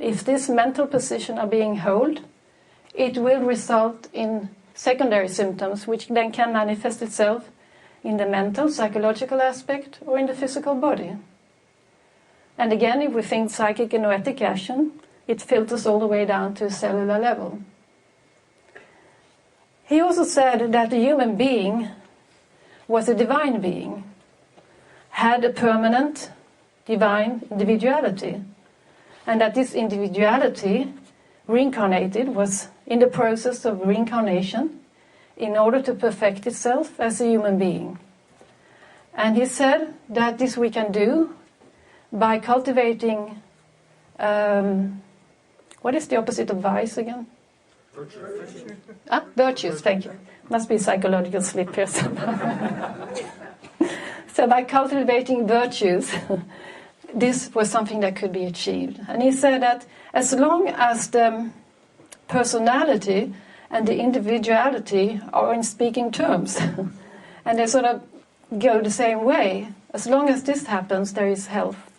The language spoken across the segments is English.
if this mental position are being held, it will result in secondary symptoms which then can manifest itself in the mental, psychological aspect or in the physical body. And again, if we think psychic and noetic action, it filters all the way down to a cellular level. He also said that the human being was a divine being, had a permanent divine individuality, and that this individuality reincarnated was in the process of reincarnation in order to perfect itself as a human being. And he said that this we can do by cultivating, what is the opposite of vice again? Virtue. Virtues, thank you. Must be psychological slip here somehow. So by cultivating virtues, this was something that could be achieved. And he said that as long as the personality and the individuality are in speaking terms, and they sort of go the same way, as long as this happens, there is health.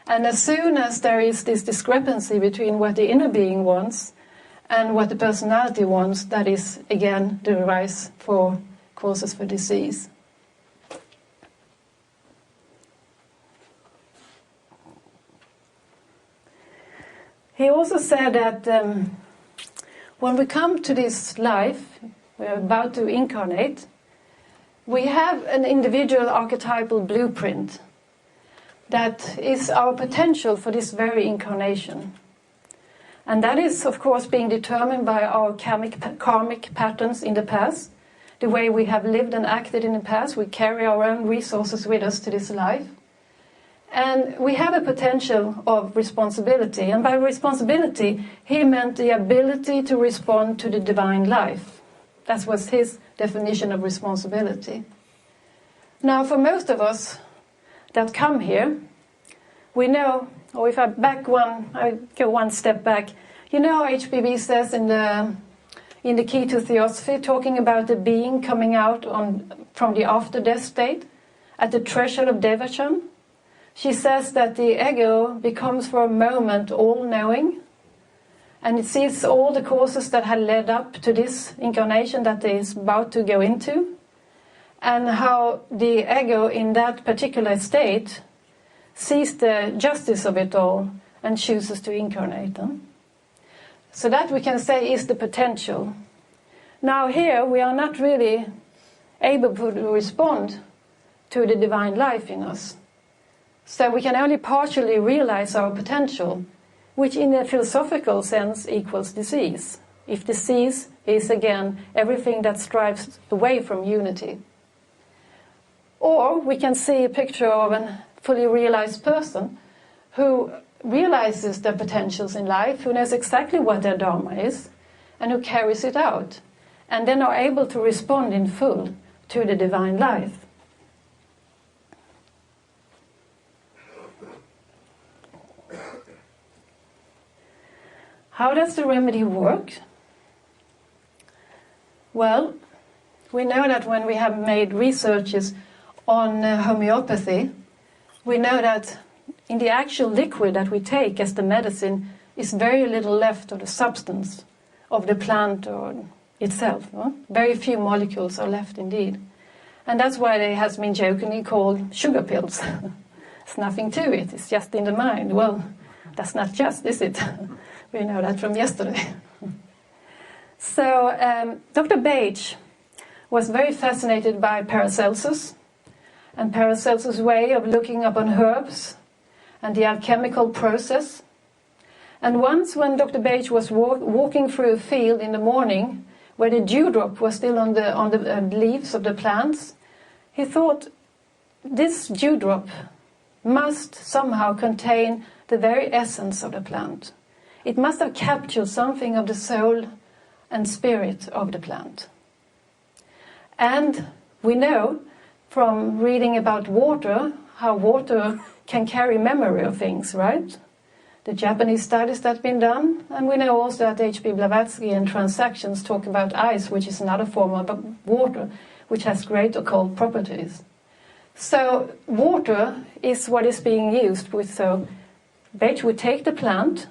And as soon as there is this discrepancy between what the inner being wants and what the personality wants, that is, again, the rise for causes for disease. He also said that when we come to this life, we're about to incarnate, we have an individual archetypal blueprint that is our potential for this very incarnation. And that is, of course, being determined by our karmic patterns in the past, the way we have lived and acted in the past. We carry our own resources with us to this life. And we have a potential of responsibility. And by responsibility, he meant the ability to respond to the divine life. That was his definition of responsibility. Now, for most of us that come here, we know, or if I go one step back, you know HPV says in the Key to Theosophy, talking about the being coming out from the after-death state at the threshold of Devachan. She says that the ego becomes for a moment all-knowing, and it sees all the causes that had led up to this incarnation that it is about to go into, and how the ego in that particular state sees the justice of it all and chooses to incarnate them. So that we can say is the potential. Now here we are not really able to respond to the divine life in us. So we can only partially realize our potential, which in a philosophical sense equals disease. If disease is again everything that strives away from unity. Or we can see a picture of a fully realized person who realizes their potentials in life, who knows exactly what their dharma is, and who carries it out, and then are able to respond in full to the divine life. How does the remedy work? Well, we know that when we have made researches on homeopathy, we know that in the actual liquid that we take as the medicine is very little left of the substance of the plant or itself. No? Very few molecules are left indeed. And that's why they has been jokingly called sugar pills. There's nothing to it, it's just in the mind. Well, that's not just, is it? We know that from yesterday. So Dr. Bage was very fascinated by Paracelsus and Paracelsus' way of looking upon herbs and the alchemical process. And once when Dr. Bage was walking through a field in the morning where the dewdrop was still on the leaves of the plants, he thought this dewdrop must somehow contain the very essence of the plant. It must have captured something of the soul and spirit of the plant. And we know from reading about water, how water can carry memory of things, right? The Japanese studies that have been done, and we know also that H.P. Blavatsky and Transactions talk about ice, which is another form of water, which has great occult properties. So water is what is being used with, so Bage would take the plant,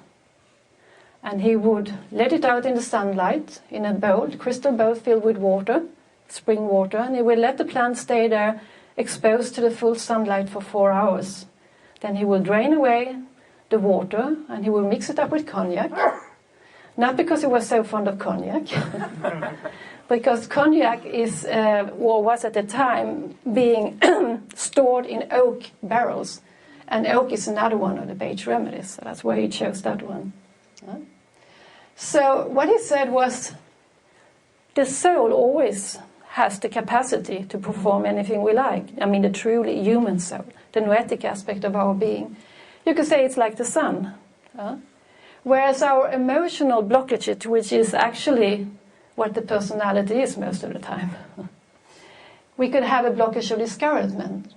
and he would let it out in the sunlight in a bowl, crystal bowl filled with water, spring water, and he would let the plant stay there exposed to the full sunlight for 4 hours. Then he will drain away the water and he will mix it up with cognac. Not because he was so fond of cognac, because cognac is, or was at the time, being stored in oak barrels. And oak is another one of the beige remedies, so that's why he chose that one. So what he said was, the soul always has the capacity to perform anything we like. I mean, the truly human soul, the noetic aspect of our being. You could say it's like the sun. Whereas our emotional blockage, which is actually what the personality is most of the time, we could have a blockage of discouragement.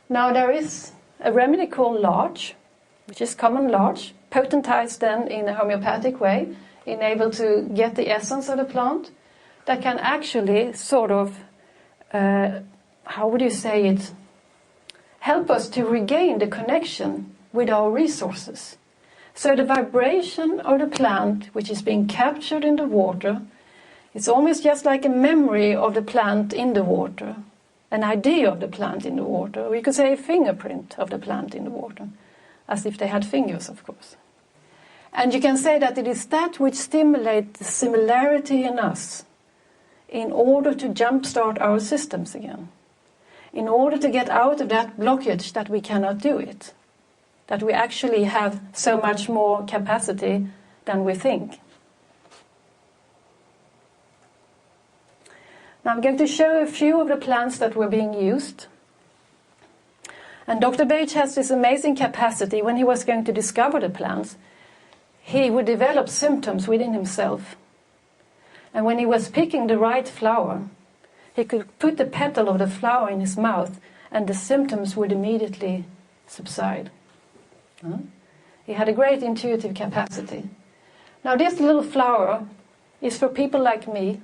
Now there is a remedy called larch, which is common larch, potentized then in a homeopathic way, enabled to get the essence of the plant, that can actually sort of, how would you say it, help us to regain the connection with our resources. So the vibration of the plant, which is being captured in the water, it's almost just like a memory of the plant in the water, an idea of the plant in the water. We could say a fingerprint of the plant in the water, as if they had fingers, of course. And you can say that it is that which stimulates the similarity in us in order to jumpstart our systems again, in order to get out of that blockage that we cannot do it, that we actually have so much more capacity than we think. Now I'm going to show a few of the plants that were being used. And Dr. Beige has this amazing capacity. When he was going to discover the plants, he would develop symptoms within himself. And when he was picking the right flower, he could put the petal of the flower in his mouth and the symptoms would immediately subside. He had a great intuitive capacity. Now this little flower is for people like me.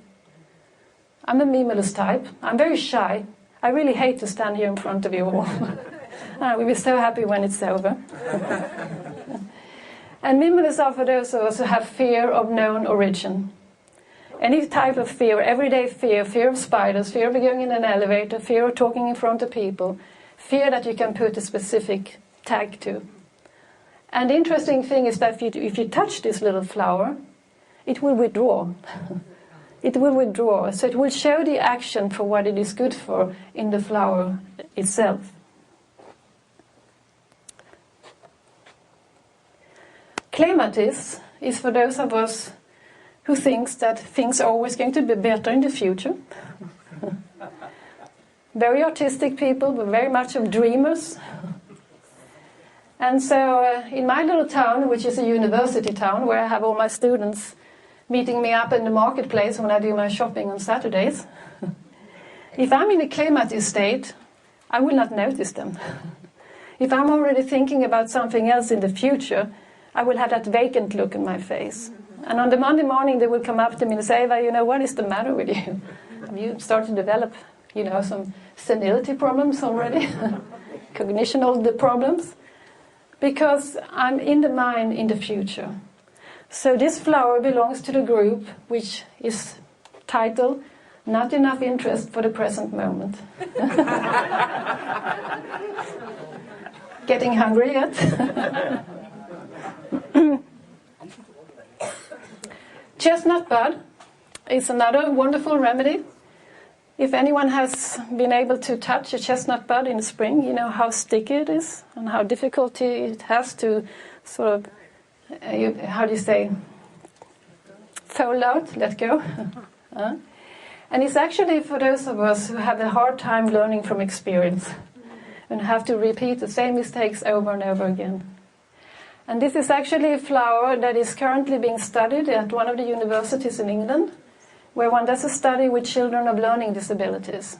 I'm a mimulus type. I'm very shy. I really hate to stand here in front of you all. We'll be so happy when it's over. And mimulus are for those of us who have fear of known origin. Any type of fear, everyday fear, fear of spiders, fear of going in an elevator, fear of talking in front of people, fear that you can put a specific tag to. And the interesting thing is that if you touch this little flower, it will withdraw. It will withdraw, so it will show the action for what it is good for in the flower itself. Clematis is for those of us who thinks that things are always going to be better in the future. Very artistic people, but very much of dreamers. And so in my little town, which is a university town, where I have all my students meeting me up in the marketplace when I do my shopping on Saturdays, if I'm in a clematis state, I will not notice them. If I'm already thinking about something else in the future, I will have that vacant look in my face. And on the Monday morning, they will come up to me and say, Eva, you know, what is the matter with you? Have you started to develop, you know, some senility problems already? Cognitional problems? Because I'm in the mind in the future. So this flower belongs to the group which is titled, Not Enough Interest for the Present Moment. Getting hungry yet? Chestnut bud is another wonderful remedy. If anyone has been able to touch a chestnut bud in the spring, you know how sticky it is and how difficult it has to sort of, how do you say, fold out, let go. And it's actually for those of us who have a hard time learning from experience and have to repeat the same mistakes over and over again. And this is actually a flower that is currently being studied at one of the universities in England, where one does a study with children of learning disabilities.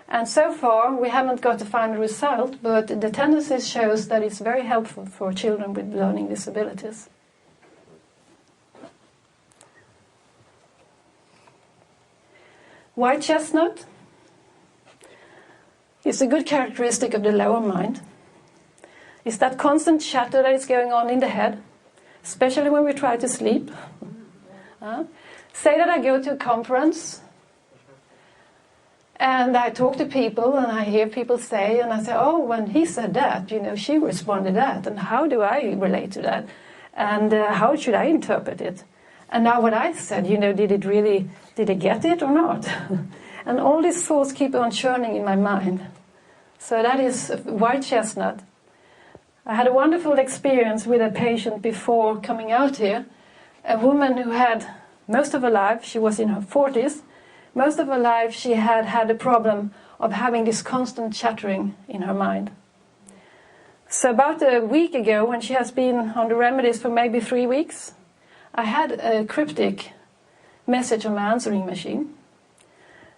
And so far, we haven't got the final result, but the tendency shows that it's very helpful for children with learning disabilities. White chestnut is a good characteristic of the lower mind. It's that constant chatter that is going on in the head, especially when we try to sleep. Say that I go to a conference and I talk to people and I hear people say, and I say, oh, when he said that, she responded that, and how do I relate to that? And how should I interpret it? And now what I said, did it get it or not? And all these thoughts keep on churning in my mind. So that is white chestnut. I had a wonderful experience with a patient before coming out here. A woman who had, most of her life, she was in her 40s, most of her life she had a problem of having this constant chattering in her mind. So about a week ago, when she has been on the remedies for maybe 3 weeks, I had a cryptic message on my answering machine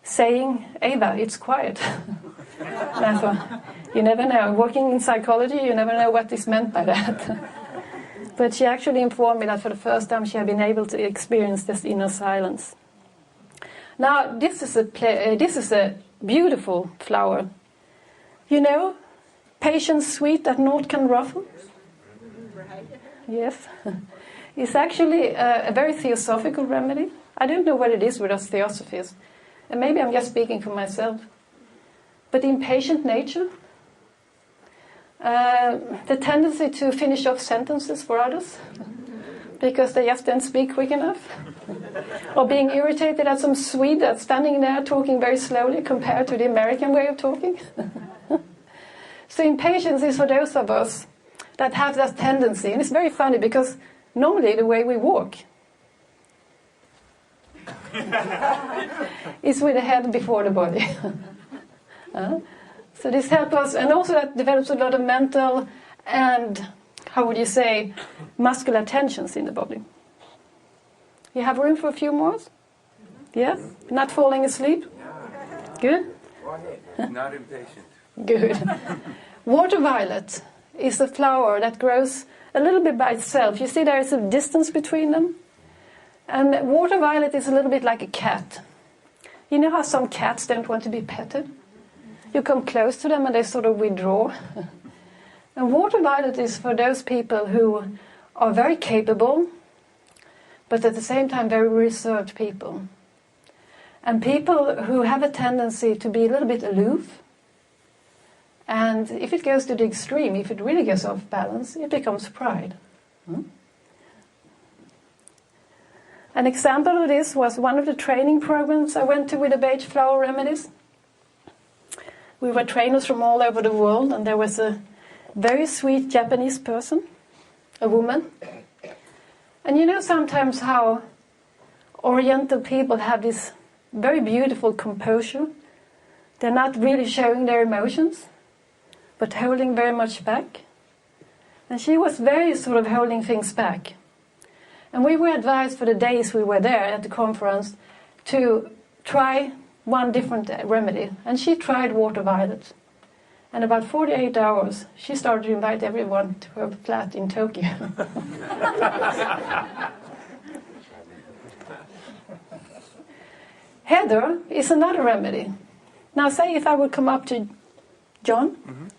saying, Ava, it's quiet. And I thought, you never know. Working in psychology, you never know what is meant by that. But she actually informed me that for the first time she had been able to experience this inner silence. Now, this is a beautiful flower. Patience sweet that naught can ruffle. Yes. It's actually a very theosophical remedy. I don't know what it is with us theosophists. And maybe I'm just speaking for myself. But in patient nature, the tendency to finish off sentences for others because they just don't speak quick enough, or being irritated at some Swede that's standing there talking very slowly compared to the American way of talking. So impatience is for those of us that have that tendency, and it's very funny because normally the way we walk is with the head before the body. So this helps us, and also that develops a lot of mental and, how would you say, muscular tensions in the body. You have room for a few more? Yes? Not falling asleep? Good? Not impatient. Good. Water violet is a flower that grows a little bit by itself. You see there is a distance between them? And water violet is a little bit like a cat. You know how some cats don't want to be petted? You come close to them and they sort of withdraw. And water violet is for those people who are very capable, but at the same time very reserved people. And people who have a tendency to be a little bit aloof. And if it goes to the extreme, if it really goes off balance, it becomes pride. An example of this was one of the training programs I went to with the beige flower remedies. We were trainers from all over the world, and there was a very sweet Japanese person, a woman. And you know sometimes how Oriental people have this very beautiful composure. They're not really showing their emotions, but holding very much back. And she was very sort of holding things back. And we were advised for the days we were there at the conference to try one different remedy. And she tried water violet. And about 48 hours, she started to invite everyone to her flat in Tokyo. Heather is another remedy. Now say if I would come up to John,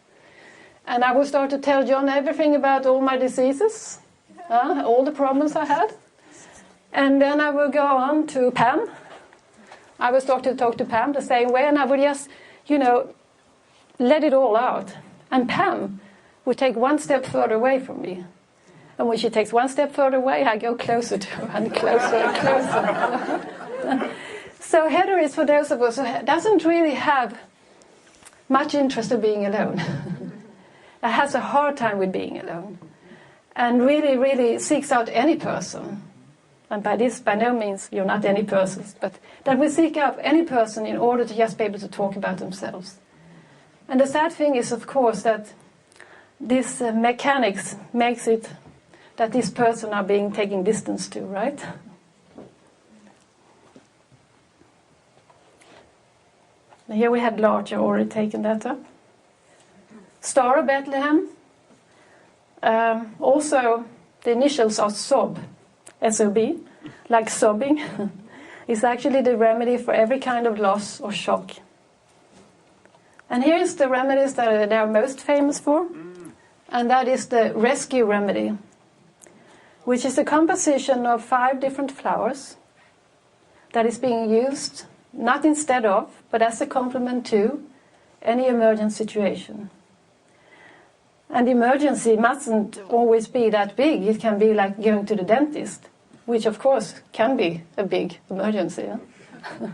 and I would start to tell John everything about all my diseases, all the problems I had. And then I will go on to Pam. I will start to talk to Pam the same way, and I would just, let it all out. And Pam would take one step further away from me. And when she takes one step further away, I go closer to her and closer and closer. So Heather is for those of us who doesn't really have much interest in being alone. That has a hard time with being alone. And really, really seeks out any person. And by this, by no means, you're not any persons, but that we seek out any person in order to just be able to talk about themselves. And the sad thing is, of course, that this mechanics makes it that this person are being taken distance to, right? And here we had larger already taken that up. Star of Bethlehem. Also, the initials are SOB, S-O-B, like sobbing. It's actually the remedy for every kind of loss or shock. And here's the remedies that they are most famous for. And that is the rescue remedy. which is a composition of 5 different flowers that is being used not instead of, but as a complement to any emergent situation. And emergency mustn't always be that big. It can be like going to the dentist, which of course can be a big emergency. Huh?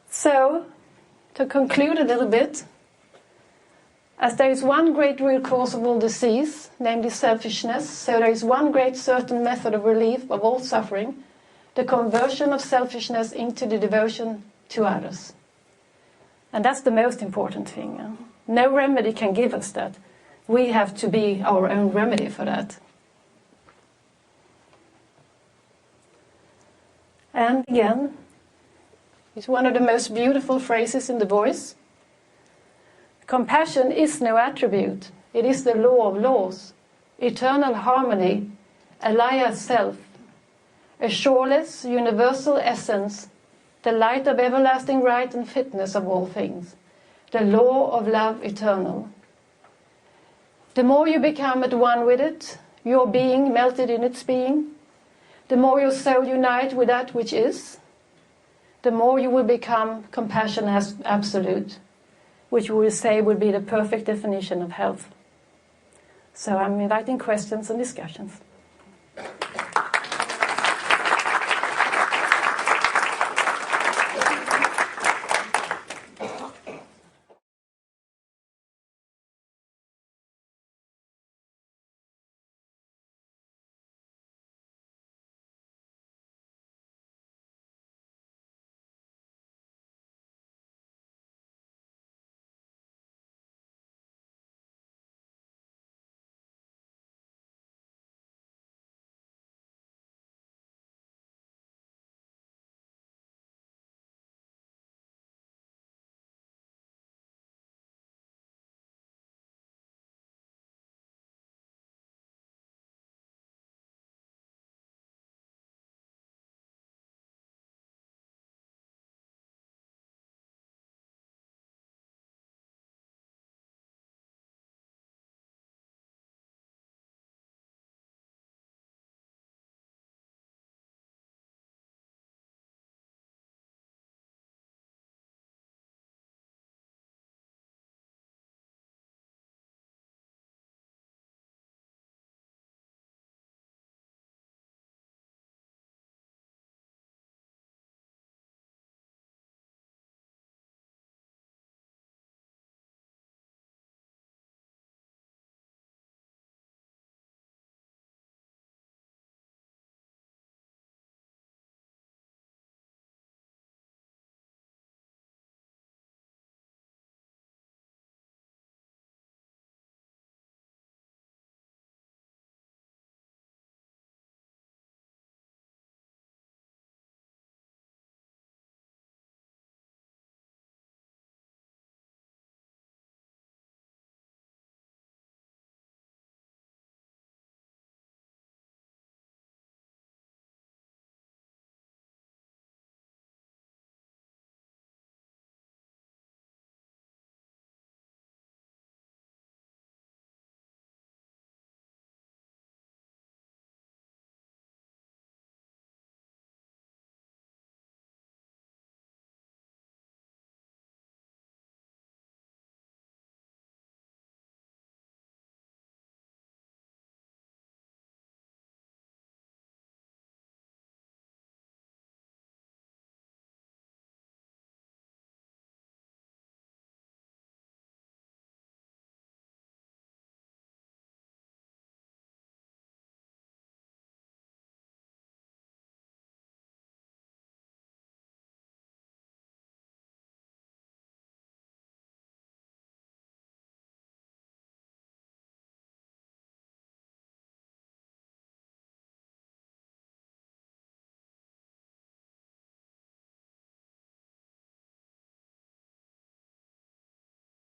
So, to conclude a little bit, as there is one great root cause of all disease, namely selfishness, so there is one great certain method of relief of all suffering, the conversion of selfishness into the devotion to others. And that's the most important thing. Huh? No remedy can give us that. We have to be our own remedy for that. And again, it's one of the most beautiful phrases in the voice. Compassion is no attribute. It is the law of laws, eternal harmony, allied self, a shoreless, universal essence, the light of everlasting right and fitness of all things, the law of love eternal. The more you become at one with it, your being melted in its being, the more your soul unites with that which is, the more you will become compassion as absolute, which we will say would be the perfect definition of health. So I'm inviting questions and discussions.